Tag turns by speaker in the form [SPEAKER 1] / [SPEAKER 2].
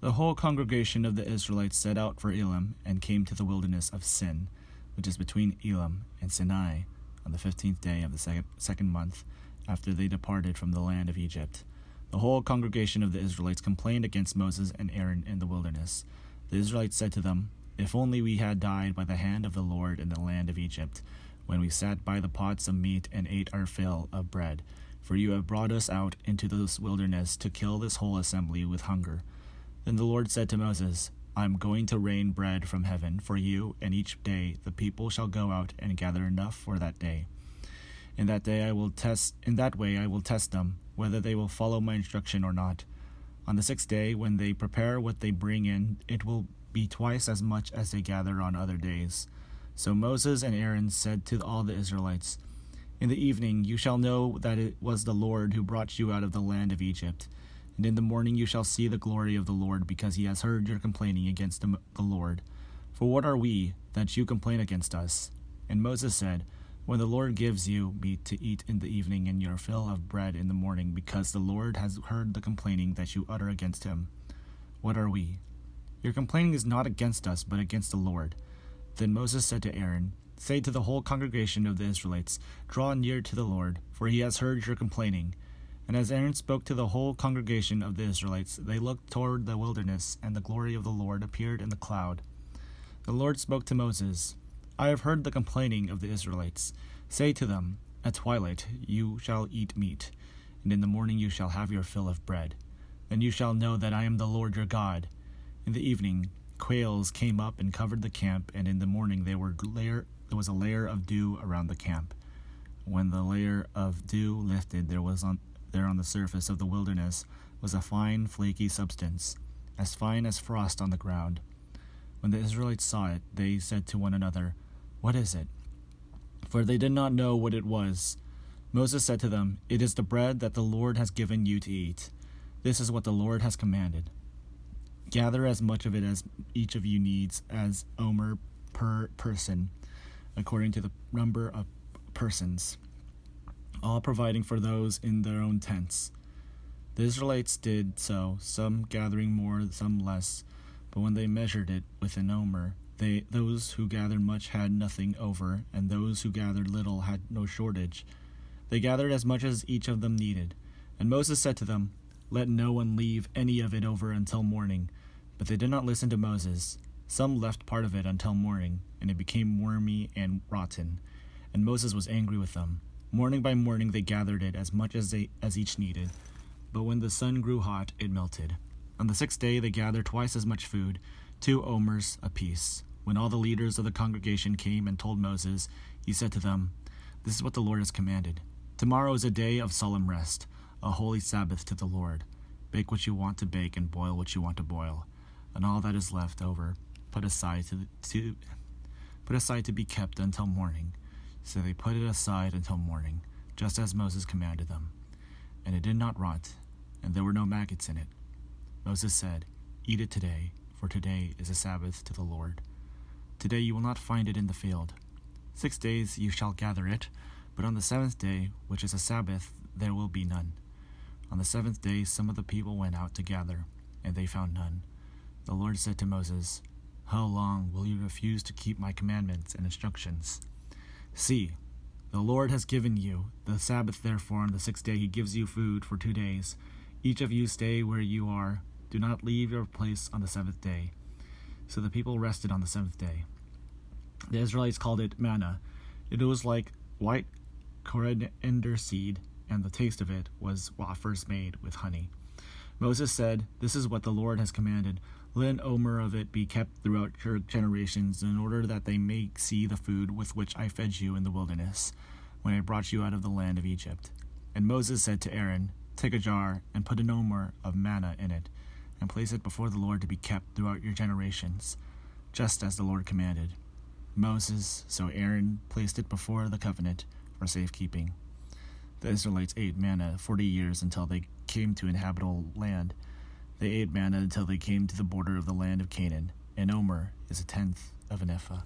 [SPEAKER 1] The whole congregation of the Israelites set out for Elim and came to the wilderness of Sin, which is between Elim and Sinai, on the 15th day of the second month after they departed from the land of Egypt. The whole congregation of the Israelites complained against Moses and Aaron in the wilderness. The Israelites said to them, "If only we had died by the hand of the Lord in the land of Egypt, when we sat by the pots of meat and ate our fill of bread. For you have brought us out into this wilderness to kill this whole assembly with hunger." Then the Lord said to Moses, "I am going to rain bread from heaven for you, and each day the people shall go out and gather enough for that day. In that way I will test them, whether they will follow my instruction or not. On the 6th day, when they prepare what they bring in, it will be twice as much as they gather on other days." So Moses and Aaron said to all the Israelites, "In the evening you shall know that it was the Lord who brought you out of the land of Egypt. And in the morning you shall see the glory of the Lord, because he has heard your complaining against the Lord. For what are we, that you complain against us?" And Moses said, "When the Lord gives you meat to eat in the evening and your fill of bread in the morning, because the Lord has heard the complaining that you utter against him, what are we? Your complaining is not against us, but against the Lord." Then Moses said to Aaron, "Say to the whole congregation of the Israelites, 'Draw near to the Lord, for he has heard your complaining.'" And as Aaron spoke to the whole congregation of the Israelites, they looked toward the wilderness, and the glory of the Lord appeared in the cloud. The Lord spoke to Moses, "I have heard the complaining of the Israelites. Say to them, 'At twilight you shall eat meat, and in the morning you shall have your fill of bread. Then you shall know that I am the Lord your God.'" In the evening quails came up and covered the camp, and in the morning there was a layer of dew around the camp. When the layer of dew lifted, there on the surface of the wilderness was a fine, flaky substance, as fine as frost on the ground. When the Israelites saw it, they said to one another, "What is it?" For they did not know what it was. Moses said to them, "It is the bread that the Lord has given you to eat. This is what the Lord has commanded. Gather as much of it as each of you needs, as omer per person, according to the number of persons, all providing for those in their own tents." The Israelites did so, some gathering more, some less. But when they measured it with an omer, those who gathered much had nothing over, and those who gathered little had no shortage. They gathered as much as each of them needed. And Moses said to them, "Let no one leave any of it over until morning." But they did not listen to Moses. Some left part of it until morning, and it became wormy and rotten. And Moses was angry with them. Morning by morning they gathered it as much as each needed. But when the sun grew hot, it melted. On the 6th day they gathered twice as much food, 2 omers apiece. When all the leaders of the congregation came and told Moses, he said to them, "This is what the Lord has commanded. Tomorrow is a day of solemn rest, a holy Sabbath to the Lord. Bake what you want to bake and boil what you want to boil, and all that is left over put aside to be kept until morning." So they put it aside until morning, just as Moses commanded them. And it did not rot, and there were no maggots in it. Moses said, "Eat it today, for today is a Sabbath to the Lord. Today you will not find it in the field. 6 days you shall gather it, but on the 7th day, which is a Sabbath, there will be none." On the 7th day some of the people went out to gather, and they found none. The Lord said to Moses, "How long will you refuse to keep my commandments and instructions? See, the Lord has given you the Sabbath, therefore on the 6th day he gives you food for 2 days. Each of you stay where you are. Do not leave your place on the 7th day." So the people rested on the 7th day. The Israelites called it manna. It was like white coriander seed, and the taste of it was wafers made with honey. Moses said, "This is what the Lord has commanded. Let an omer of it be kept throughout your generations, in order that they may see the food with which I fed you in the wilderness, when I brought you out of the land of Egypt." And Moses said to Aaron, "Take a jar, and put an omer of manna in it, and place it before the Lord to be kept throughout your generations, just as the Lord commanded." So Aaron placed it before the covenant for safekeeping. The Israelites ate manna 40 years until they came to inhabitable land. They ate manna until they came to the border of the land of Canaan. An omer is 1/10 of an ephah.